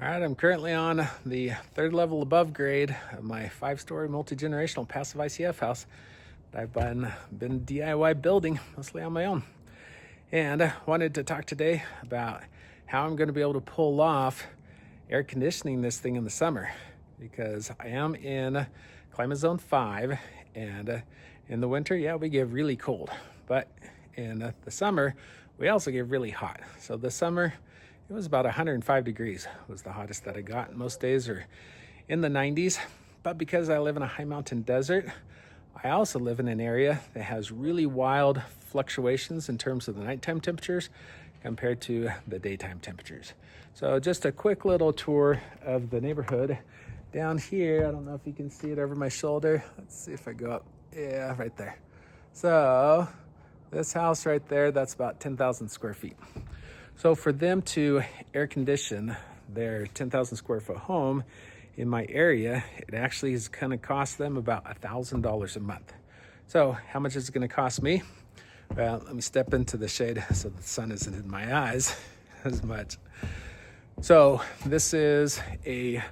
All right, I'm currently on the third level above grade of my 5-story multi-generational passive ICF house that I've been DIY building mostly on my own. And I wanted to talk today about how I'm going to be able to pull off air conditioning this thing in the summer, because I am in climate zone 5, and in the winter, yeah, we get really cold, but in the summer, we also get really hot. So this summer, it was about 105 degrees was the hottest that I got. Most days are in the 90s, but because I live in a high mountain desert, I also live in an area that has really wild fluctuations in terms of the nighttime temperatures compared to the daytime temperatures. So just a quick little tour of the neighborhood down here. I don't know if you can see it over my shoulder. Let's see if I go up. Yeah, right there. So this house right there, that's about 10,000 square feet. So for them to air condition their 10,000 square foot home in my area, it actually is going to cost them about $1,000 a month. So how much is it going to cost me? Well, let me step into the shade so the sun isn't in my eyes as much. So this is a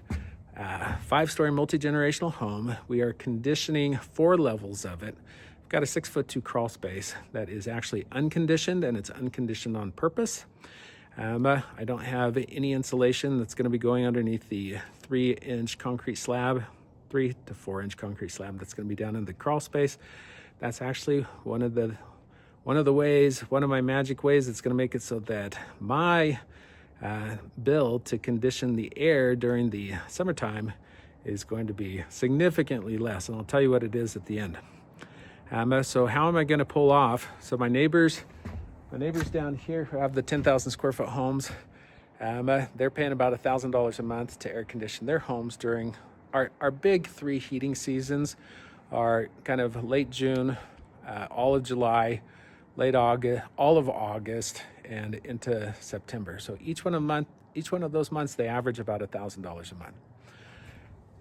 5-story multi-generational home. We are conditioning 4 levels of it. I've got a 6'2" crawl space that is actually unconditioned, and it's unconditioned on purpose. I don't have any insulation that's going to be going underneath the 3-inch concrete slab, 3 to 4-inch concrete slab that's going to be down in the crawl space. That's actually one of my magic ways that's going to make it so that my bill to condition the air during the summertime is going to be significantly less, and I'll tell you what it is at the end. So how am I going to pull off? So my neighbors down here who have the 10,000 square foot homes, they're paying about $1,000 a month to air condition their homes during our big 3 heating seasons are kind of late June, all of July, late August, all of August, and into September. So each one of those months, they average about $1,000 a month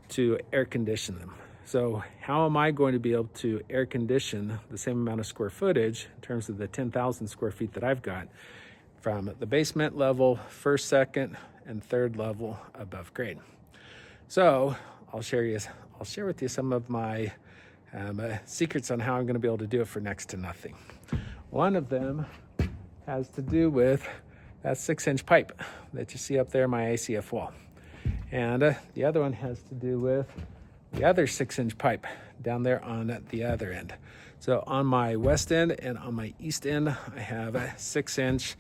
to air condition them. So how am I going to be able to air condition the same amount of square footage in terms of the 10,000 square feet that I've got from the basement level, 1st, 2nd, and 3rd level above grade? So I'll share with you some of my secrets on how I'm going to be able to do it for next to nothing. One of them has to do with that 6-inch pipe that you see up there in my ICF wall. And the other one has to do with the other 6-inch pipe down there on the other end. So on my west end and on my east end, I have 6-inch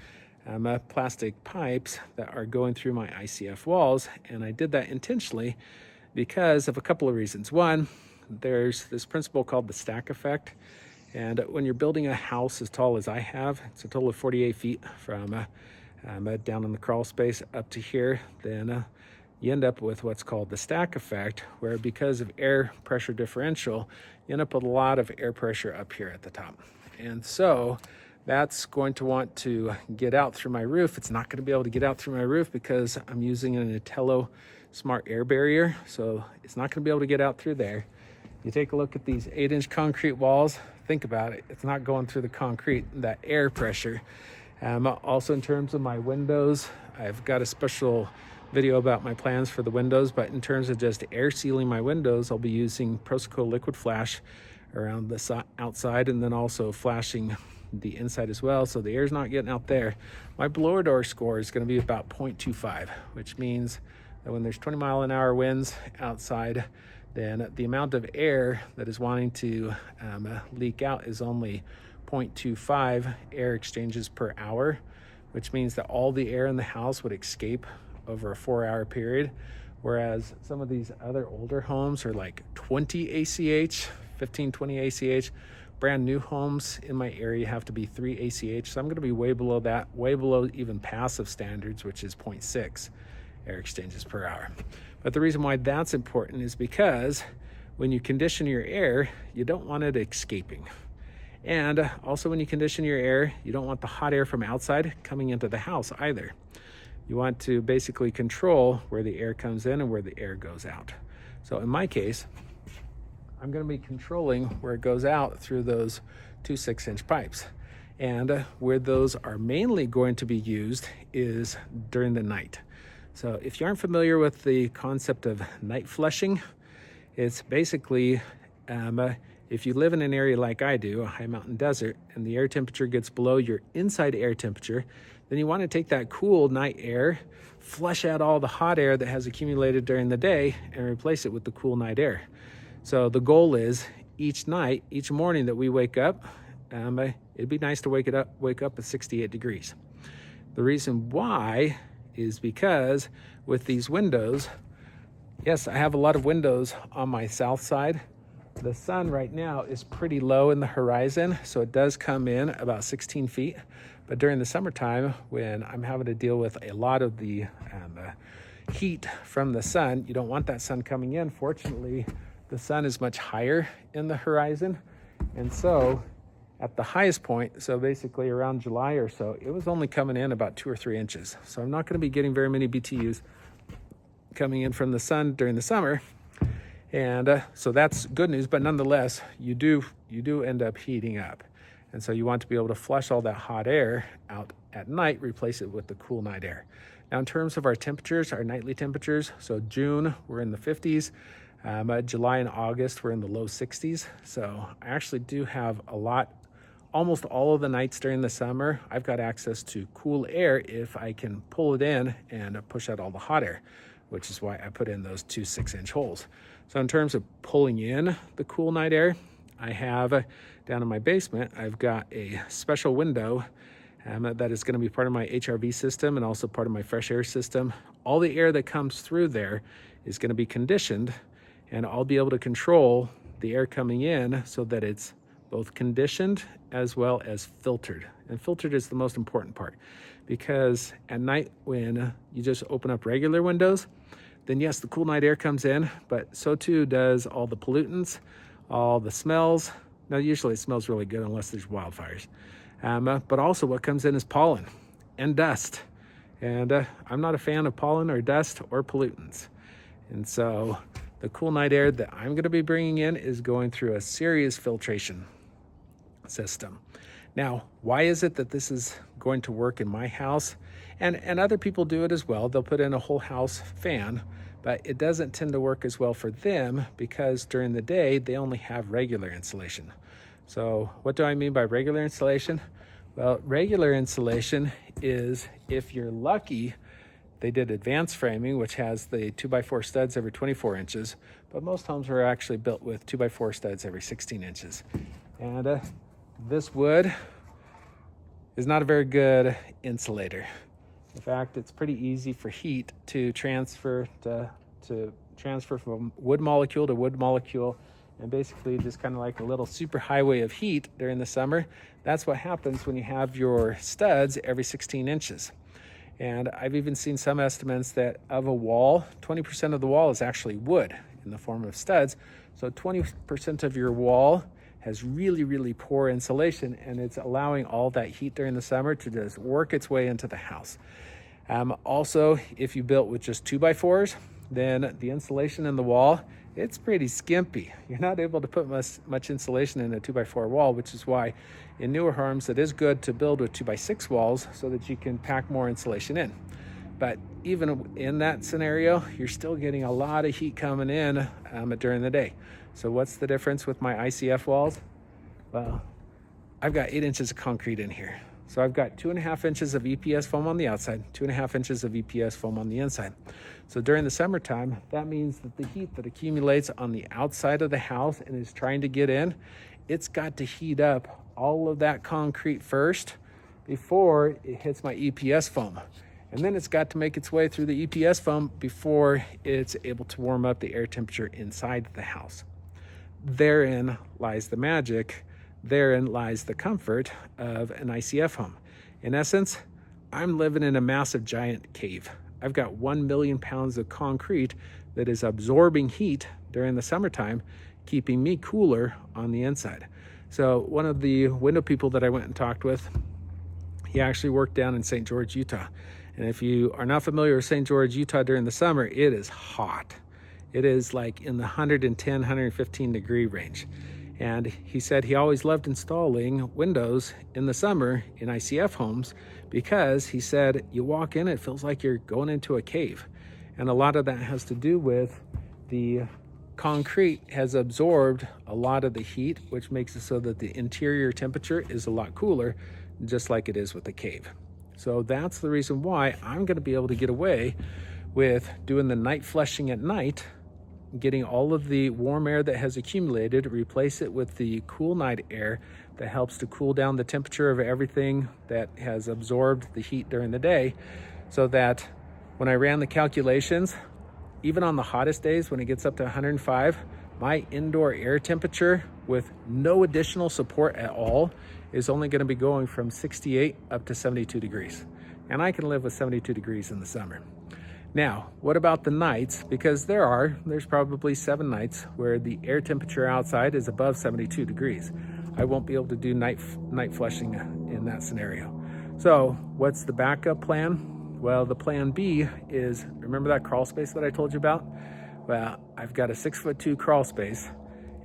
plastic pipes that are going through my ICF walls. And I did that intentionally because of a couple of reasons. One, there's this principle called the stack effect. And when you're building a house as tall as I have, it's a total of 48 feet from down in the crawl space up to here, then you end up with what's called the stack effect, where because of air pressure differential, you end up with a lot of air pressure up here at the top. And so that's going to want to get out through my roof. It's not going to be able to get out through my roof because I'm using an Intello smart air barrier. So it's not going to be able to get out through there. You take a look at these 8-inch concrete walls, think about it. It's not going through the concrete, that air pressure. Also in terms of my windows, I've got a special video about my plans for the windows, but in terms of just air sealing my windows, I'll be using Proseco liquid flash around the outside, and then also flashing the inside as well, so the air's not getting out there. My blower door score is going to be about 0.25, which means that when there's 20-mile-an-hour winds outside, then the amount of air that is wanting to leak out is only 0.25 air exchanges per hour, which means that all the air in the house would escape over a 4-hour period, whereas some of these other older homes are like 20 ACH, 15, 20 ACH. Brand new homes in my area have to be 3 ACH, so I'm going to be way below that, way below even passive standards, which is 0.6 air exchanges per hour. But the reason why that's important is because when you condition your air, you don't want it escaping. And also when you condition your air, you don't want the hot air from outside coming into the house either. You want to basically control where the air comes in and where the air goes out. So in my case, I'm going to be controlling where it goes out through those 2 6-inch pipes. And where those are mainly going to be used is during the night. So if you aren't familiar with the concept of night flushing, it's basically if you live in an area like I do, a high mountain desert, and the air temperature gets below your inside air temperature, then you want to take that cool night air, flush out all the hot air that has accumulated during the day, and replace it with the cool night air. So the goal is each night, each morning that we wake up, it'd be nice to wake up at 68 degrees. The reason why is because with these windows, yes, I have a lot of windows on my south side. The sun right now is pretty low in the horizon, so it does come in about 16 feet. But during the summertime, when I'm having to deal with a lot of the heat from the sun, you don't want that sun coming in. Fortunately, the sun is much higher in the horizon. And so at the highest point, so basically around July or so, it was only coming in about 2 or 3 inches. So I'm not going to be getting very many BTUs coming in from the sun during the summer. And so that's good news, but nonetheless, you do end up heating up. And so you want to be able to flush all that hot air out at night, replace it with the cool night air. Now, in terms of our temperatures, our nightly temperatures, so June, we're in the 50s. July and August, we're in the low 60s. So I actually do have almost all of the nights during the summer, I've got access to cool air if I can pull it in and push out all the hot air, which is why I put in those 2 6-inch holes. So in terms of pulling in the cool night air, I have down in my basement, I've got a special window that is going to be part of my HRV system and also part of my fresh air system. All the air that comes through there is going to be conditioned, and I'll be able to control the air coming in so that it's both conditioned as well as filtered. And filtered is the most important part, because at night when you just open up regular windows, then yes, the cool night air comes in, but so too does all the pollutants, all the smells. Now, usually it smells really good unless there's wildfires. But also what comes in is pollen and dust. And I'm not a fan of pollen or dust or pollutants. And so the cool night air that I'm going to be bringing in is going through a serious filtration system. Now, why is it that this is going to work in my house? And other people do it as well. They'll put in a whole house fan, but it doesn't tend to work as well for them because during the day, they only have regular insulation. So what do I mean by regular insulation? Well, regular insulation is, if you're lucky, they did advanced framing, which has the 2x4 studs every 24 inches, but most homes are actually built with 2x4 studs every 16 inches. And this wood is not a very good insulator. In fact, it's pretty easy for heat to transfer from wood molecule to wood molecule, and basically just kind of like a little superhighway of heat during the summer. That's what happens when you have your studs every 16 inches. And I've even seen some estimates that of a wall, 20% of the wall is actually wood in the form of studs. So 20% of your wall has really, really poor insulation, and it's allowing all that heat during the summer to just work its way into the house. Also, if you built with just 2x4s, then the insulation in the wall, it's pretty skimpy. You're not able to put much insulation in a 2x4 wall, which is why in newer homes it is good to build with 2x6 walls so that you can pack more insulation in. But even in that scenario, you're still getting a lot of heat coming in during the day. So what's the difference with my ICF walls? Well, I've got 8 inches of concrete in here. So I've got 2.5 inches of EPS foam on the outside, 2.5 inches of EPS foam on the inside. So during the summertime, that means that the heat that accumulates on the outside of the house and is trying to get in, it's got to heat up all of that concrete first before it hits my EPS foam. And then it's got to make its way through the EPS foam before it's able to warm up the air temperature inside the house. Therein lies the magic. Therein lies the comfort of an ICF home. In essence, I'm living in a massive giant cave. I've got 1 million pounds of concrete that is absorbing heat during the summertime, keeping me cooler on the inside. So one of the window people that I went and talked with, he actually worked down in St. George, Utah. And if you are not familiar with St. George, Utah during the summer, it is hot. It is like in the 110, 115 degree range. And he said he always loved installing windows in the summer in ICF homes because he said you walk in, it feels like you're going into a cave. And a lot of that has to do with the concrete has absorbed a lot of the heat, which makes it so that the interior temperature is a lot cooler, just like it is with the cave. So that's the reason why I'm going to be able to get away with doing the night flushing at night, getting all of the warm air that has accumulated, replace it with the cool night air that helps to cool down the temperature of everything that has absorbed the heat during the day, so that when I ran the calculations, even on the hottest days when it gets up to 105, my indoor air temperature with no additional support at all is only going to be going from 68 up to 72 degrees. And I can live with 72 degrees in the summer. Now, what about the nights? Because there's probably 7 nights where the air temperature outside is above 72 degrees. I won't be able to do night flushing in that scenario. So what's the backup plan? Well, the plan B is, remember that crawl space that I told you about? Well, I've got a 6'2" crawl space,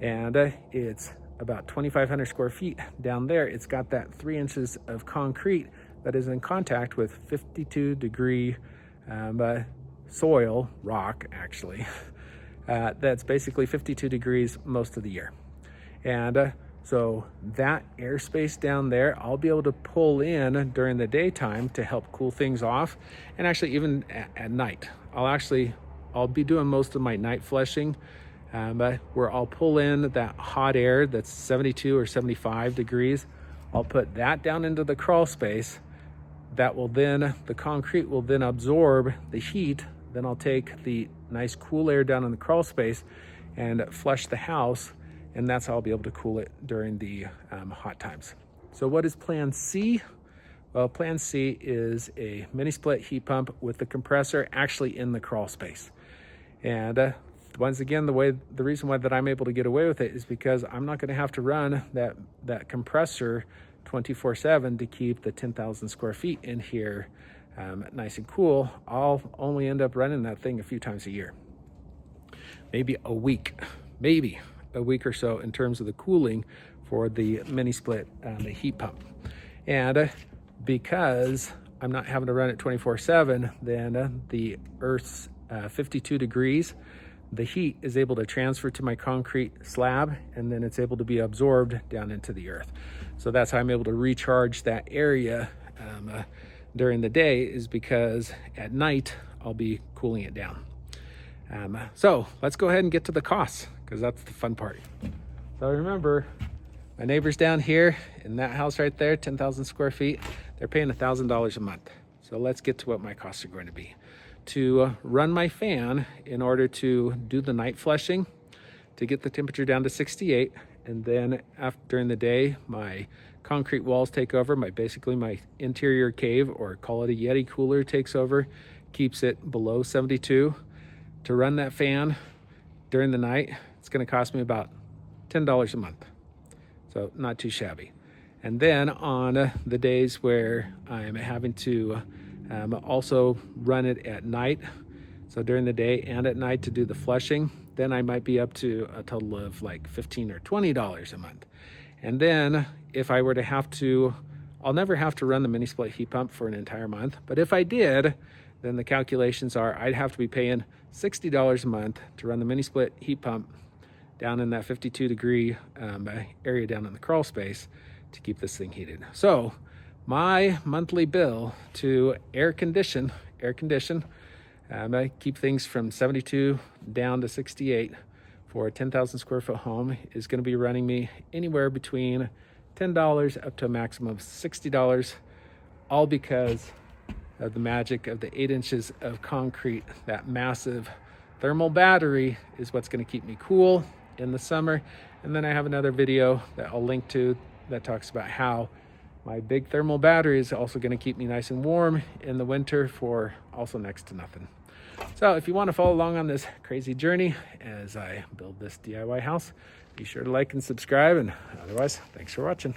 and it's about 2,500 square feet down there. It's got that 3 inches of concrete that is in contact with 52 degree soil, rock actually, that's basically 52 degrees most of the year. And so that airspace down there, I'll be able to pull in during the daytime to help cool things off. And actually even at night, I'll be doing most of my night flushing, where I'll pull in that hot air that's 72 or 75 degrees. I'll put that down into the crawl space. The concrete will then absorb the heat. Then I'll take the nice cool air down in the crawl space and flush the house. And that's how I'll be able to cool it during the hot times. So what is plan C? Well, plan C is a mini split heat pump with the compressor actually in the crawl space. And once again, the reason why that I'm able to get away with it is because I'm not going to have to run that compressor 24/7 to keep the 10,000 square feet in here nice and cool. I'll only end up running that thing a few times a year, maybe a week or so in terms of the cooling for the mini split the heat pump. And because I'm not having to run it 24/7, then the Earth's 52 degrees, the heat is able to transfer to my concrete slab, and then it's able to be absorbed down into the earth. So that's how I'm able to recharge that area during the day, is because at night I'll be cooling it down. So let's go ahead and get to the costs, because that's the fun part. So remember, my neighbors down here in that house right there, 10,000 square feet, they're paying $1,000 a month. So let's get to what my costs are going to be. To run my fan in order to do the night flushing, to get the temperature down to 68, and then during the day, my concrete walls take over. Basically my interior cave, or call it a Yeti cooler, takes over, keeps it below 72. To run that fan during the night, it's going to cost me about $10 a month. So not too shabby. And then on the days where I'm having to also run it at night, so during the day and at night to do the flushing, then I might be up to a total of like $15 or $20 a month. And then if I were to I'll never have to run the mini split heat pump for an entire month, but if I did, then the calculations are I'd have to be paying $60 a month to run the mini split heat pump down in that 52 degree area down in the crawl space to keep this thing heated. So my monthly bill to air condition, keep things from 72 down to 68 for a 10,000 square foot home is going to be running me anywhere between $10 up to a maximum of $60, all because of the magic of the 8 inches of concrete. That massive thermal battery is what's going to keep me cool in the summer. And then I have another video that I'll link to that talks about how my big thermal battery is also going to keep me nice and warm in the winter for also next to nothing. So if you want to follow along on this crazy journey as I build this DIY house, be sure to like and subscribe. And otherwise, thanks for watching.